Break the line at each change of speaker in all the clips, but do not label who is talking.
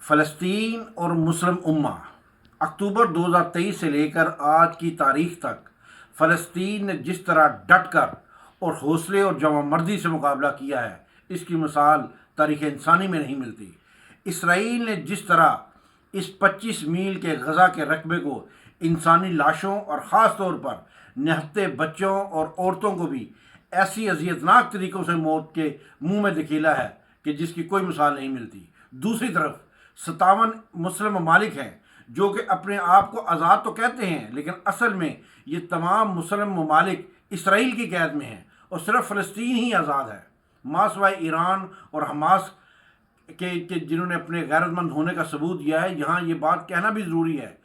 फ़लस्तीन और मुस्लिम उम्मा अक्टूबर 2023 से लेकर आज की तारीख तक फ़लस्तीन ने जिस तरह डट कर और हौसले और जवामर्दी से मुकाबला किया है, इसकी मिसाल तारीख़ इंसानी में नहीं मिलती। इसराइल ने जिस तरह इस 25 मील के गज़ा के रकबे को इंसानी लाशों और ख़ास तौर पर निहत्ते बच्चों और औरतों को भी ऐसी अजियतनाक तरीक़ों से मौत के मुंह में धकेला है कि जिसकी कोई मिसाल नहीं मिलती। दूसरी तरफ 57 मुस्लिम ममालिक हैं जो कि अपने आप को आज़ाद तो कहते हैं, लेकिन असल में ये तमाम मुस्लिम ममालिक इसराइल की कैद में हैं और सिर्फ फ़लस्तीन ही आज़ाद है। मासवाए ईरान और हमास के जिन्होंने अपने गैरतमंद होने का सबूत दिया है। यहाँ ये बात कहना भी ज़रूरी है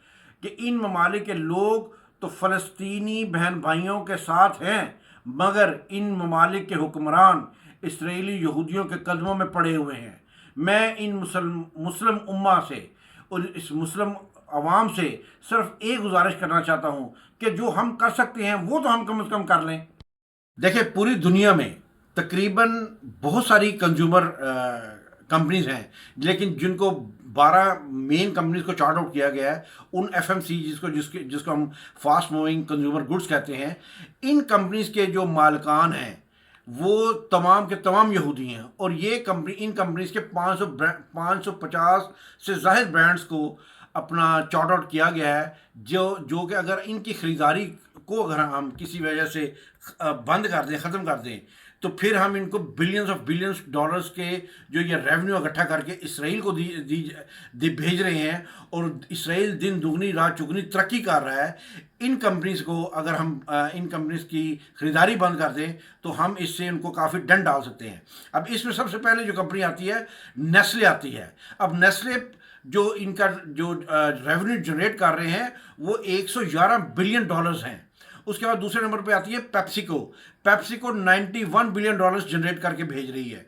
कि इन ममालिक के लोग तो फ़लस्तीनी बहन भाइयों के साथ हैं, मगर इन ममालिक के हुक्मरान इसराइली यहूदियों के कदमों में पड़े हुए हैं। मैं इन मुस्लिम उम्मा से और इस मुस्लिम अवाम से सिर्फ एक गुजारिश करना चाहता हूँ कि जो हम कर सकते हैं वो तो हम कम से कम कर लें। देखिए, पूरी दुनिया में तकरीबन बहुत सारी कंज्यूमर कंपनीज़ हैं, लेकिन जिनको 12 मेन कंपनीज़ को चार्ट आउट किया गया है, उन FMC जिसको हम फास्ट मूविंग कंज्यूमर गुड्स कहते हैं, इन कंपनीज़ के जो मालिकान हैं वो तमाम के तमाम यहूदी हैं और इन कंपनीज़ के 550 से ज़ायद ब्रांड्स को अपना चार्ट आउट किया गया है, जो कि अगर इनकी ख़रीदारी को अगर हम किसी वजह से बंद कर दें, ख़त्म कर दें, तो फिर हम इनको बिलियंस डॉलर्स के जो ये रेवेन्यू इकट्ठा करके इसराइल को भेज रहे हैं और इसराइल दिन दुगनी रात चुगनी तरक्की कर रहा है। इन कंपनीज़ को अगर हम इन कंपनीज़ की ख़रीदारी बंद कर दें तो हम इससे उनको काफ़ी दंड डाल सकते हैं। अब इसमें सबसे पहले जो कंपनी आती है, नेस्ले आती है। अब नेस्ले जो इनका जो रेवेन्यू जनरेट कर रहे हैं वो 111 बिलियन डॉलर्स हैं। उसके बाद दूसरे नंबर पे आती है पेप्सिको 91 बिलियन डॉलर्स जनरेट करके भेज रही है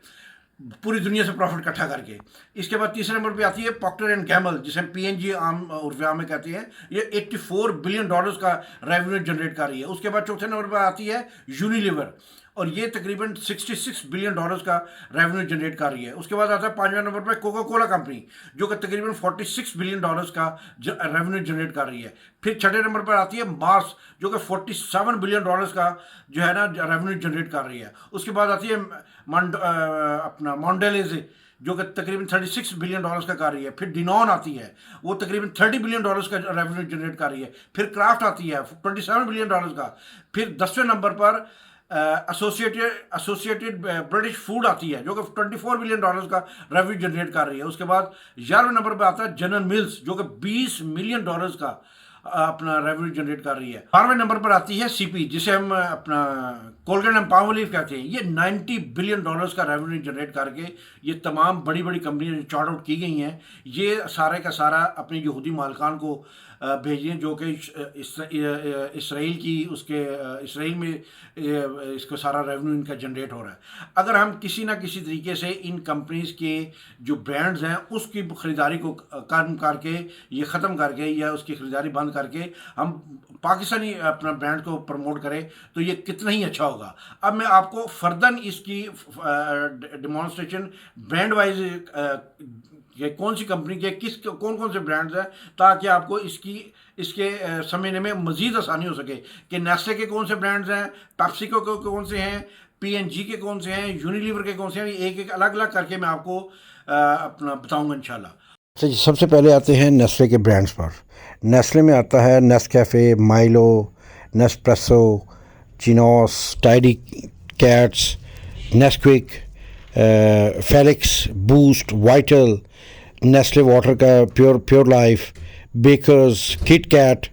पूरी दुनिया से प्रॉफिट इकट्ठा करके। इसके बाद तीसरे नंबर पे आती है प्रॉक्टर एंड गैम्बल, जिसे PNG आम उर्फिया में कहते हैं। ये 84 बिलियन डॉलर्स का रेवेन्यू जनरेट कर रही है। उसके बाद चौथे नंबर पर आती है यूनिलीवर और ये तकरीबन 66 बिलियन डॉलर्स का रेवेन्यू जनरेट कर रही है। उसके बाद आता है 5वें नंबर पर कोका कोला कंपनी, जो कि तकरीबन 46 बिलियन डॉलर्स का रेवेन्यू जनरेट कर रही है। फिर छठे नंबर पर आती है मार्स, जो कि 47 बिलियन डॉलर्स का जो है ना रेवेन्यू जनरेट कर रही है। उसके बाद आती है अपना मॉन्डेलेज, जो कि तकरीबन 36 बिलियन डॉलर्स का कर रही है। फिर डिनॉन आती है, वो तकरीबन 30 बिलियन डॉलर्स का रेवेन्यू जनरेट कर रही है। फिर क्राफ्ट आती है 27 बिलियन डॉलर्स का। फिर 10वें नंबर पर एसोसिएटेड ब्रिटिश फूड आती है, जो कि 24 बिलियन डॉलर्स का रेवेन्यू जनरेट कर रही है। उसके बाद 11वें नंबर पर आता है जनरल मिल्स, जो कि 20 मिलियन डॉलर्स का अपना रेवेन्यू जनरेट कर रही है। 12वें नंबर पर आती है CP, जिसे हम अपना कोलगेट एंड पाल्मोलिव कहते हैं। ये 90 बिलियन डॉलर्स का रेवेन्यू जनरेट करके ये तमाम बड़ी बड़ी कंपनियां चार्ट आउट की गई हैं, ये सारे का सारा अपने यहूदी मालिकान को भेजें, जो कि इसराइल की इसराइल में इसको सारा रेवेन्यू इनका जनरेट हो रहा है। अगर हम किसी ना किसी तरीके से इन कंपनीज़ के जो ब्रांड्स हैं उसकी ख़रीदारी को कम करके, ये ख़त्म करके या उसकी ख़रीदारी बंद करके हम पाकिस्तानी अपना ब्रांड को प्रमोट करें तो ये कितना ही अच्छा होगा। अब मैं आपको फर्दन इसकी डिमॉन्स्ट्रेशन ब्रांड वाइज ये कौन सी कंपनी के कौन कौन से ब्रांड्स हैं, ताकि आपको इसके समझने में मज़ीद आसानी हो सके कि नेस्ले के कौन से ब्रांड्स हैं, पेप्सिको के कौन से हैं, PNG के कौन से हैं, यूनिलीवर के कौन से हैं। एक एक अलग अलग करके मैं आपको अपना बताऊंगा इंशाल्लाह।
सबसे पहले आते हैं नेस्ले के ब्रांड्स पर। नेस्ले में आता है Nescafe, Milo, Nespresso, Cheerios, Tidy Cats, Nesquik, Felix, Boost, Vital, Nestle water का Pure Life, Bakers, Kit Kat,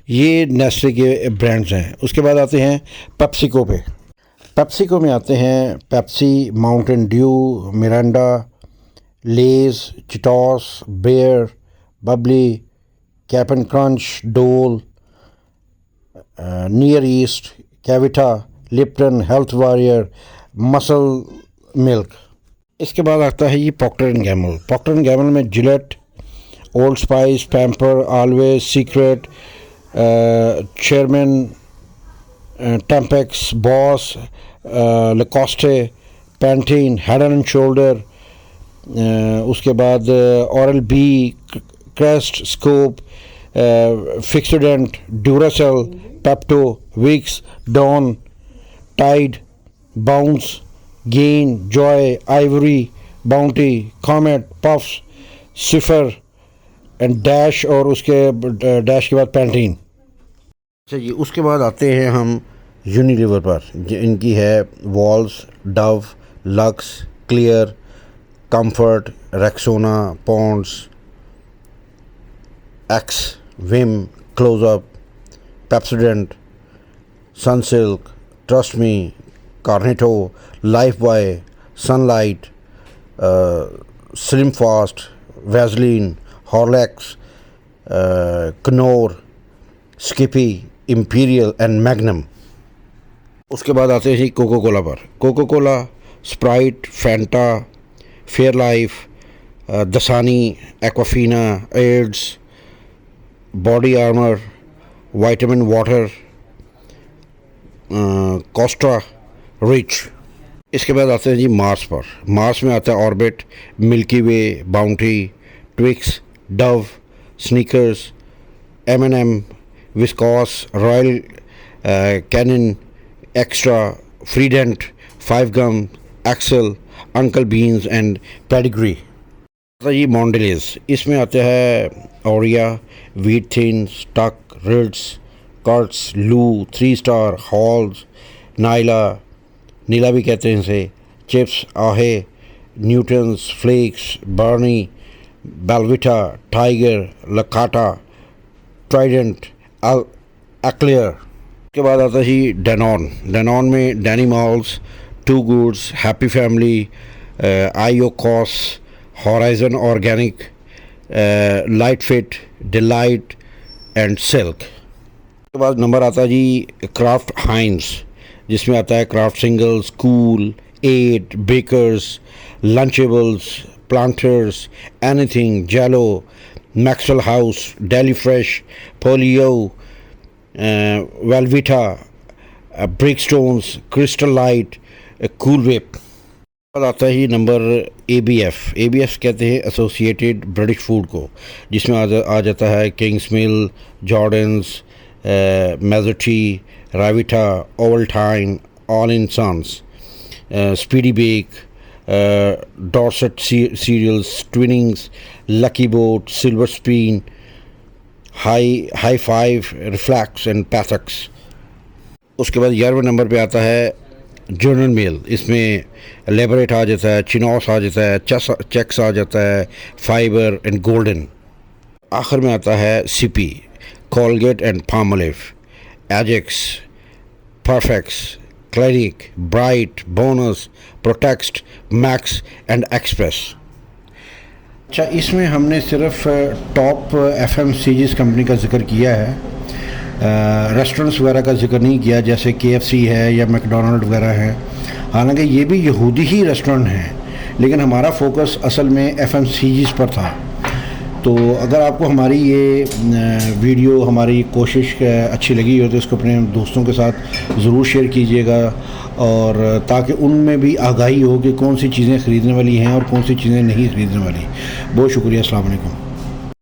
ये नेस्ले के ब्रांड्स हैं। उसके बाद आते हैं पेप्सिको पे। पेप्सिको में आते हैं Pepsi, Mountain Dew, Mirinda, Lays, Cheetos, Bare, Bubly, Cap'n Crunch, Dole, Near East, KeVita, Lipton, Health Warrior, Muscle Milk. इसके बाद आता है ये Procter and Gamble. Procter and Gamble में Gillette, Old Spice, Pamper, Always, Secret, Chairman, Tampax, Boss, Lacoste, Pantene, Head and Shoulder, उसके बाद Oral B, Crest, Scope, Fixodent, Duracell, Pepto, Vicks, Dawn, Tide, Bounce, Gain, Joy, Ivory, Bounty, Comet, Puffs, Cipher and dash, और उसके dash के बाद Pantene. अच्छा जी, उसके बाद आते हैं हम यूनिलीवर पर। इनकी है Walls, Dove, Lux, Clear, Comfort, Rexona, Ponds, Axe, Vim, Closeup, Pepsodent, Sunsilk, Trust Me, Cornetto, Lifebuoy, Sunlight, Slim Fast, Vaseline, Horlicks, Knorr, Skippy, Imperial and Magnum. उसके बाद आते हैं कोको कोला पर। Coca Cola, Sprite, Fanta, Fairlife, Dasani, Aquafina, Ades, Body Armor, Vitamin Water, Costa, Rich. इसके बाद आते हैं जी Mars पर। मार्स में आता है Orbit, Milky Way, Bounty, Twix, Dove, Snickers, M&M, Whiskas, Royal Canin, Extra, Freedent, Five Gum, Excel, Uncle Ben's and Pedigree. ये Mondelez, इसमें आते हैं ओरिया, वीट थिन, स्टक, रिड्स, कर्ट्स, लू, 3 स्टार, हॉल्स, नाइला, नीला भी कहते हैं इसे, Chips, Ahoy, Newtons, Flakes, Barni, Belvita, Tiger, Lacta, Trident, Eclair. के बाद आता है जी डेनॉन। डेनॉन में Danimals, Two Goods, Happy Family, Oikos, Horizon Organic, Light Fit, Delight and Silk. के बाद नंबर आता है जी क्राफ्ट हाइंस, जिसमें आता है Kraft Singles, Cool, 8, Bakers, Lunchables, Planters, Anything, Jello, Maxwell House, Deli Fresh, Polly O, Velveeta, Breakstones, Crystal Light, Cool Whip. बाद आता है नंबर ABF। ABF कहते हैं एसोसिएटेड ब्रिटिश फूड को, जिसमें आ जाता है Kingsmill, Jordans, Mazzetti, Ryvita, Ovaltine, Allinsons, Speedibake, Dorset Cereals, Twinings, Lucky Boat, Silver Spoon, High Five, Reflex and Pataks. उसके बाद 11वें नंबर पे आता है जर्नल मेल। इसमें लेबरेट आ जाता है, चिनॉस आ जाता है, चेक्स आ जाता है, फाइबर एंड गोल्डन। आखिर में आता है CP, Colgate and Palmolive, Ajax, Perfex, Clinic, Bright, Bonus, Protex, Max and Express. अच्छा, इसमें हमने सिर्फ टॉप FMCGs कंपनी का जिक्र किया है, रेस्टोरेंट्स वगैरह का जिक्र नहीं किया, जैसे KFC है या मैकडोनल्ड वगैरह है। हालांकि ये भी यहूदी ही रेस्टोरेंट हैं, लेकिन हमारा फोकस असल में FMCGs पर था। तो अगर आपको हमारी ये वीडियो, हमारी कोशिश अच्छी लगी हो तो इसको अपने दोस्तों के साथ ज़रूर शेयर कीजिएगा, और ताकि उनमें भी आगाही हो कि कौन सी चीज़ें ख़रीदने वाली हैं और कौन सी चीज़ें नहीं ख़रीदने वाली। बहुत शुक्रिया, अस्सलाम वालेकुम।